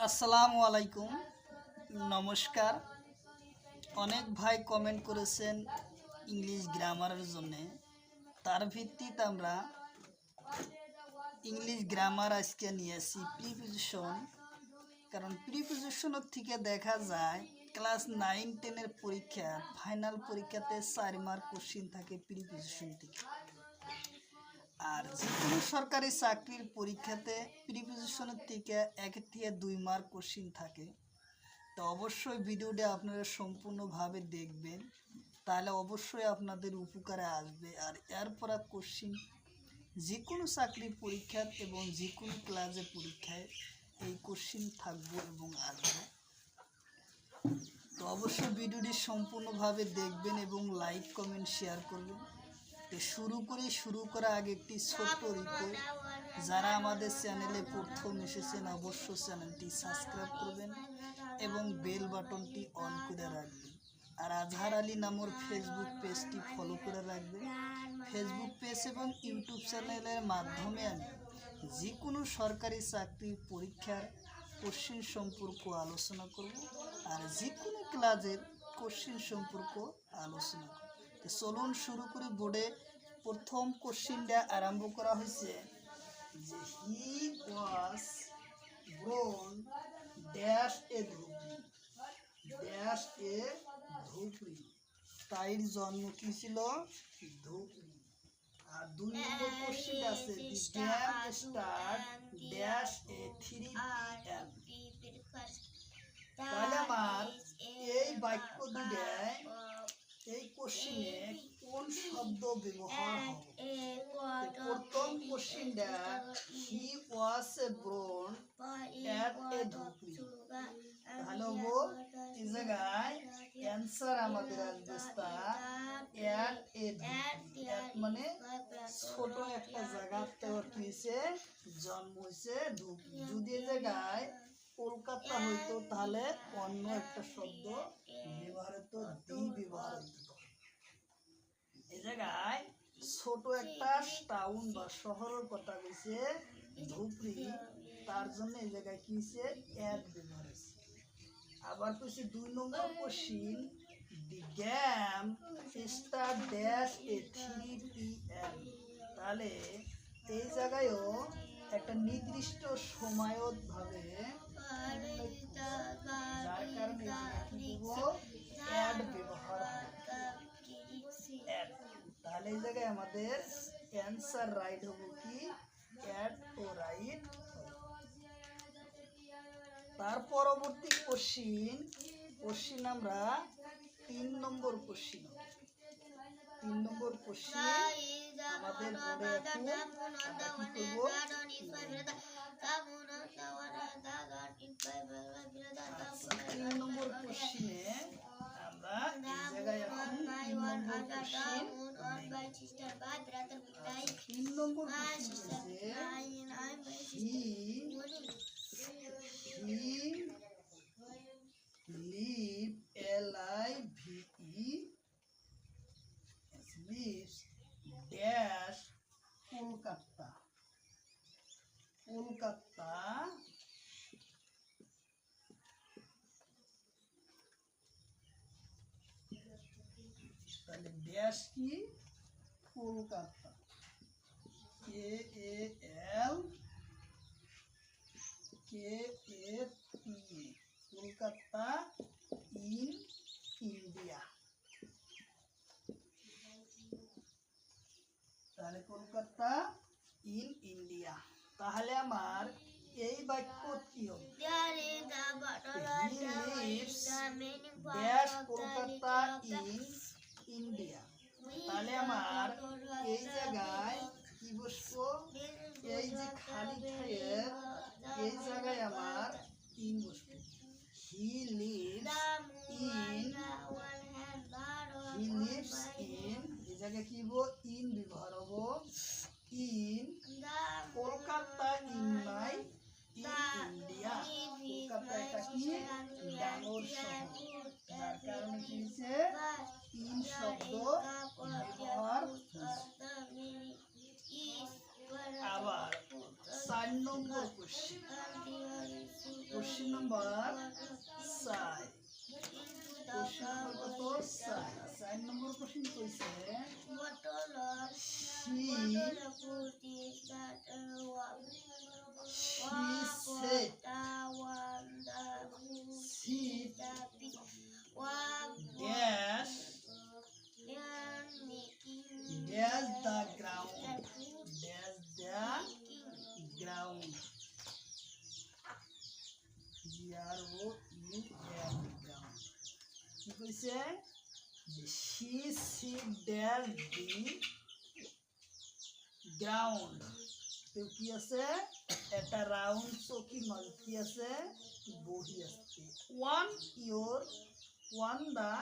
আসসালামু আলাইকুম, নমস্কার। অনেক ভাই কমেন্ট করেছেন ইংলিশ গ্রামারের জন্য। তার ভিত্তিতে আমরা ইংলিশ গ্রামার আজকে নিয়ে আসি প্রিপোজিশন। কারণ প্রিপোজিশনের থেকে দেখা যায় ক্লাস 9-10 পরীক্ষা ফাইনাল পরীক্ষাতে 4 মার্ক কোশ্চিন থাকে প্রিপোজিশন থেকে। আর যে কোনো সরকারি চাকরির পরীক্ষাতে প্রিপোজিশনের থেকে 1 থেকে 2 মার্ক কোশ্চিন থাকে। তো অবশ্যই ভিডিওটা আপনারা সম্পূর্ণভাবে দেখবেন, তাহলে অবশ্যই আপনাদের উপকারে আসবে। আর এরপর কোশ্চিন যে কোনো চাকরির পরীক্ষা এবং যে কোনো ক্লাসের পরীক্ষায় এই কোশ্চিন থাকবে এবং আসবে। তো অবশ্যই ভিডিওটি সম্পূর্ণভাবে দেখবেন এবং লাইক কমেন্ট শেয়ার করবেন। তো শুরু করার আগে একটি ছোট্ট রিকোয়েস্ট, যারা আমাদের চ্যানেলে প্রথম এসেছেন অবশ্যই চ্যানেলটি সাবস্ক্রাইব করবেন এবং বেল বাটনটি অন করে রাখবেন। আর আজহার আলী নামের ফেসবুক পেজটি ফলো করে রাখবেন। ফেসবুক পেজ এবং ইউটিউব চ্যানেলের মাধ্যমে আমি যে কোনো সরকারি চাকরির পরীক্ষার কোশ্চিন সম্পর্ক আলোচনা করব, আর যে কোনো ক্লাসের কোশ্চিন সম্পর্ক আলোচনা করব। তো চলুন শুরু করি। বোর্ডে প্রথম কোশ্চিনটা আরম্ভ করা হয়েছে যে he was born dash a Dhubri, dash a Dhubri, তাইর জন্ম কি ছিল? ধুবড়ি। আর 2 নম্বর কোশ্চিন আছে the game start dash a 3 PM। তাহলে আমার এই বাক্য দুটায় এই কোশ্চিনে কোন শব্দ ব্যবহার হবে? প্রথম কোশ্চিনটা হি ওয়াজ এ ব্রোন অ্যাট এ ধুবড়ি, তাহলে এই জায়গায় অ্যান্সার আমাদের আসবে অ্যাট এ ধুবড়ি। অ্যাট মানে ছোট একটা জায়গাতে হয়েছে, জন্ম হয়েছে ধুবড়ি। যদি এই জায়গায় কলকাতা হইতো তাহলে অন্য একটা শব্দ ব্যবহার হতো, দি ব্যবহার হতো। এই জায়গায় ছোট একটা টাউন বা শহরের কথা কইছে ধুবড়ি, তার জন্য এই জায়গায় কি হয়েছে? অ্যাট ব্যবহার হয়েছে। আবার কইছে 2 নম্বর question the game star dash a 3 PM। তাহলে এই জায়গায়ও একটা নির্দিষ্ট সময়ত ভাবে, যার কারণে কি দেব? অ্যাড ব্যবহার হবে। তাহলে এই জায়গায় আমাদের অ্যান্সার রাইট হবে কি? অ্যাড ও রাইট। তার পরবর্তী কোশ্চিন আমরা 3 নম্বর কোশ্চিন। 3 নম্বর কোশ্চিন আমাদের বোর্ডে আমরা কি করব? 3 নম্বর কোশ্চিনে আমরা এই জায়গায় এখন 3 নম্বর কোশ্চিন। 3 নম্বর কোশ্চিন হচ্ছে he live lives dash Kolkata, Kolkata. তাহলে ড্যাশ কি? Kolkata, KAL Kolkata in India. তাহলে কলকাতা ইন ইন্ডিয়া। তাহলে আমার এই বাক্য কি হবে? Dash Kolkata in India. তাহলে আমার এই জায়গায় কি বসবো? এই যে খালি ঠাইয়ের এই জায়গায় আমার ইন বসবে। হি লিভস ইন, এই জায়গায় কি হবো? ইন ব্যবহার হবো। In Kolkata in my India. Kolkata একটা কি? ডাঙর শহর, যার কারণে কি হয়েছে? ইন শব্দ ব্যবহার। আবার 4 নম্বর কোশ্চিন কোশ্চিন নম্বর 4 কোশ্চিন নম্বর কত 4 নম্বর কোশ্চিন কইছে she dash the ground ground ground কি কইছে যে she sit there the ground তো কি আছে একটা রাউন্ড চৌকির মাঝে কি আছে বহি আছে on the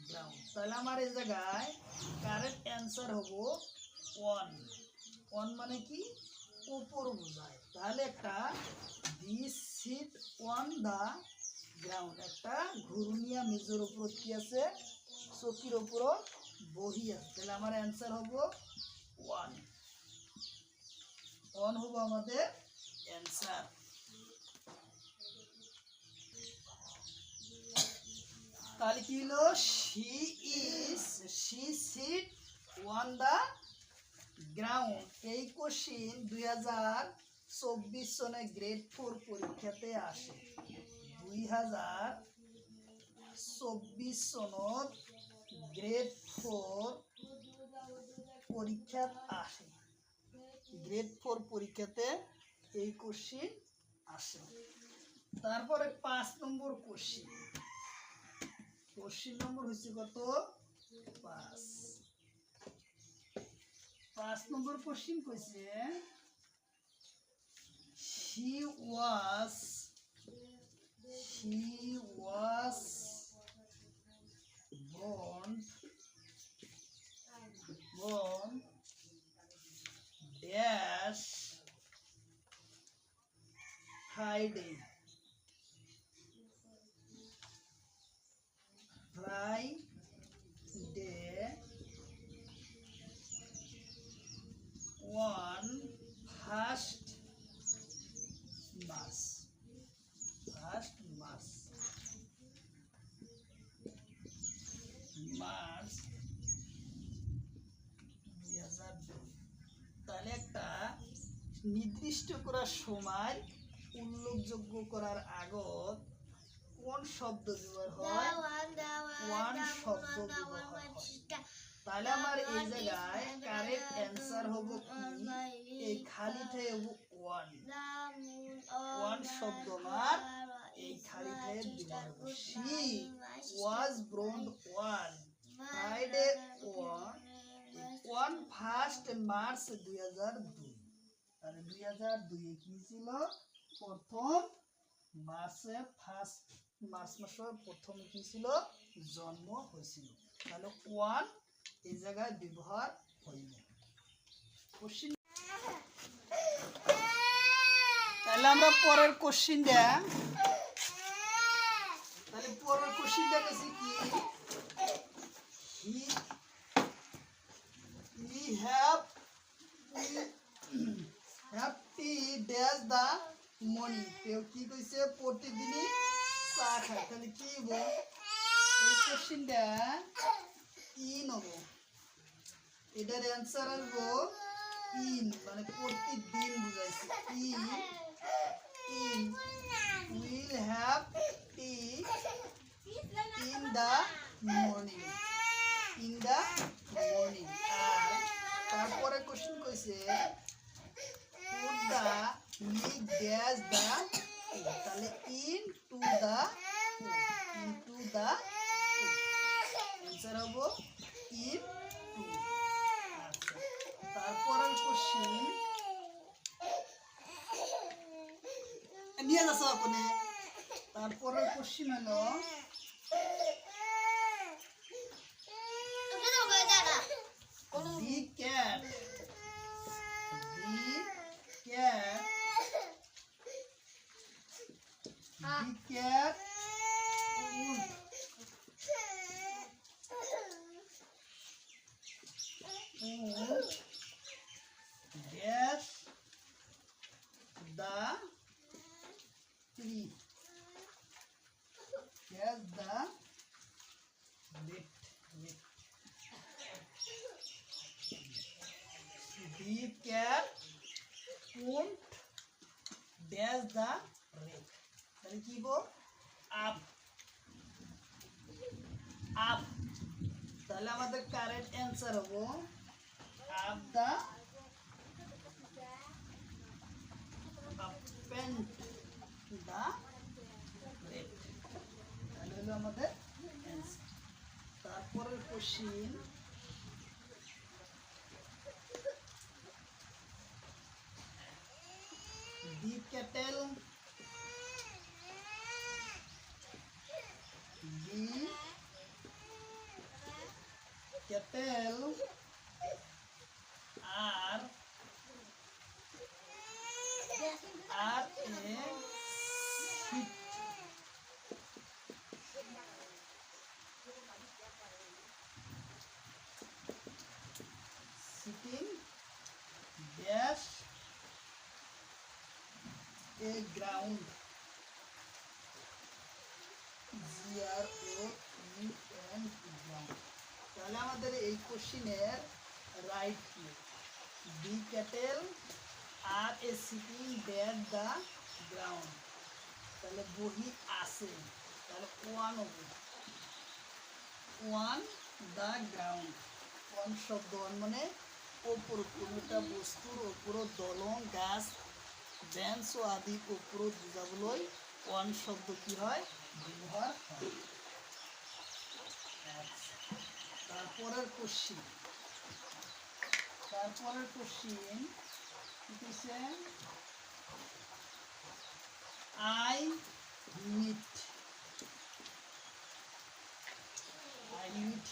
ground তাহলে আমার এই জায়গায় কারেক্ট অ্যানসার হবো on মানে কি উপর বোঝায় তাহলে একটা this sit on the ground একটা ঘূর্ণিয়া মেজের উপর কি আছে চৌকির উপর বহি আছে তাহলে আমার অ্যানসার হবো on হবো আমাদের অ্যানসার তাহলে কি হলো she sit on the ground এই কোশ্চিন 2024 সনে গ্রেড 4 পরীক্ষাতে আসে 2024 সনত গ্রেড 4 পরীক্ষাত আসে গ্রেড 4 পরীক্ষাতে এই কোশ্চিন আসে তারপরে 5 নম্বর কোশ্চিন নম্বর হচ্ছে কত 5 নম্বর কোশ্চিন কইছে she was born dash Friday on first March 2002 তাহলে একটা নির্দিষ্ট করার সময় উল্লেখযোগ্য করার আগত কোন শব্দ ব্যবহার হয় ওয়ান শব্দ ব্যবহার হয় তাহলে আমার এই জায়গায় কারেক্ট অ্যানসার হবে কি এই খালিটায় হবে ওয়ান শব্দ আমার এই খালিটায় ব্যবহার হবে she was born on Friday on 1st March 2002 তাহলে 2002 এ কি ছিল প্রথম মাসে মার্চ মাসের প্রথম কি ছিল জন্ম হয়েছিল তাহলে ওয়ান এই জায়গায় ব্যবহার হইল কোশ্চিন তাহলে আমরা পরের কোশ্চিনটা কাছে কি we have to dash the money কেউ কি কইছে প্রতিদিনই চা খায় তাহলে কি হবো এই কোশ্চিনটা ইন হবো এটার অ্যান্সার আসবো ইন মানে প্রতিদিন বুঝাইছে in will have tea in the morning আর তারপরে কোশ্চিন কইছে put the milk dash the তাহলে into the आंसर হবো into তারপরের কোশ্চেন নিয়ে যাস আপনি তারপরের কোশ্চেন হলো the cat dash the dash the rack, তাহলে কি বল আপ আপ, তাহলে আমাদের কারেক্ট অ্যান্সার হবো up the paint the rack, তাহলে হলো আমাদের অ্যান্সার। তারপরের question, the cattle are are a sit sitting dash a ground, ground, তাহলে আমাদের এই কোশ্চিনের রাইট কি, the cattle are a sitting that the ground, তাহলে বহি আছে, তাহলে ওয়ান দ্য গ্রাউন্ড, ওয়ান শব্দ ওয়ান মানে ওপর, কোনোটা বস্তুর ওপর দলন গাছ বেঞ্চ ও আদি ওপর বোঝাবলৈ ওয়ান শব্দ কি হয় ব্যবহার হয়। তারপরের কোশ্চিন কি দিছে, I meet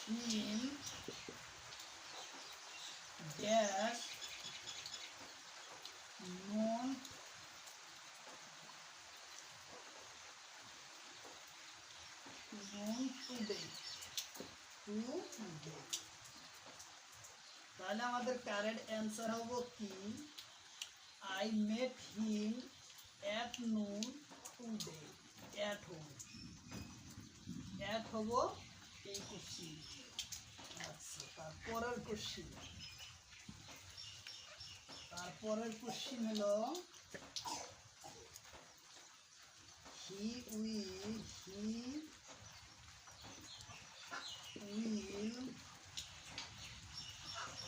him dash noon today, তাহলে আমাদের কারেক্ট অ্যান্সার হবো কি, I met him at noon today, at হবো এই কোশ্চিন। আচ্ছা, তারপরের কোশ্চিন হলো he will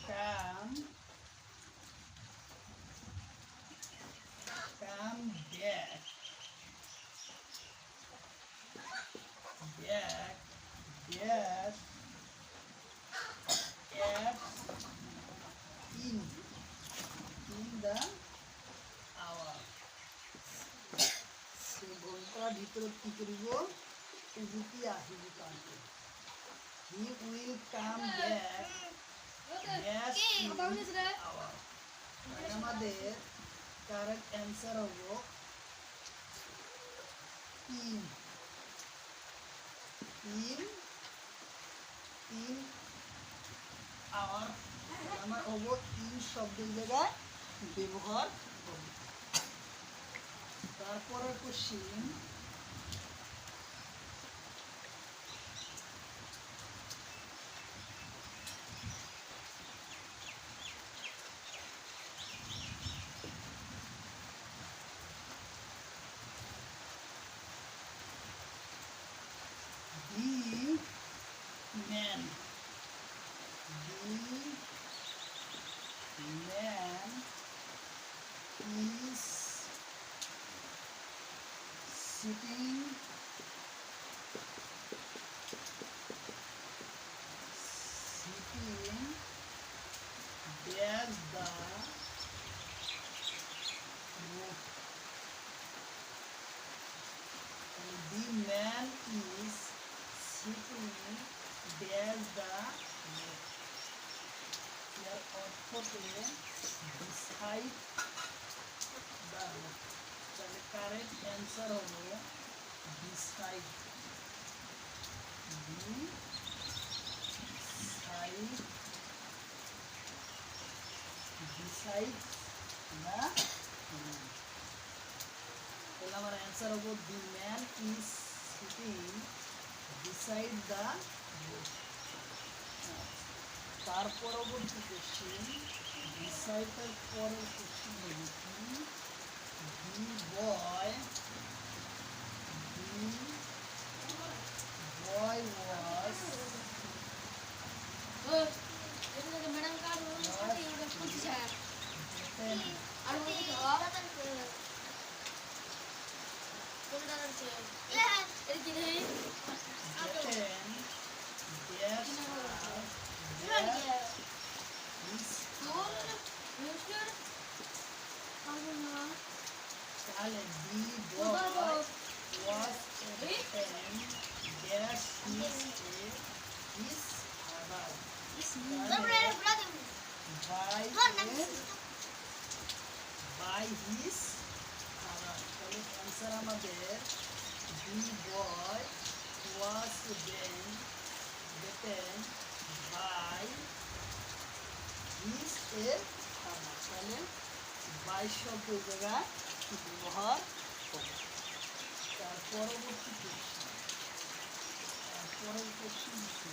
come back dash at in the hour, সে ঘন্টার ভিতরে কি করিব উজুতি আহিব তাকে, he will come back dash in hour, আমাদের কারেক্ট অ্যান্সার হবো ইন আওয়ার, আমার হবো ইন শব্দের জায়গায় ব্যবহার হবে। তারপরের question, the man is sitting there's the roof, the man is sitting there's the roof, here অর্থতে beside the roof, তাহলে কারেক্ট অ্যান্সার হলো beside the তাহলে আমার অ্যান্সার হবো the man is sitting beside the road. তার পরবর্তী question, বিসাইডের পরের question হলো কি, The boy was by his father. তাহলে অ্যান্সার আমাদের the boy was then beaten by his father. তাহলে by শব্দ জায়গায় ব্যবহার করে। তার পরবর্তী কোশ্চেন হচ্ছে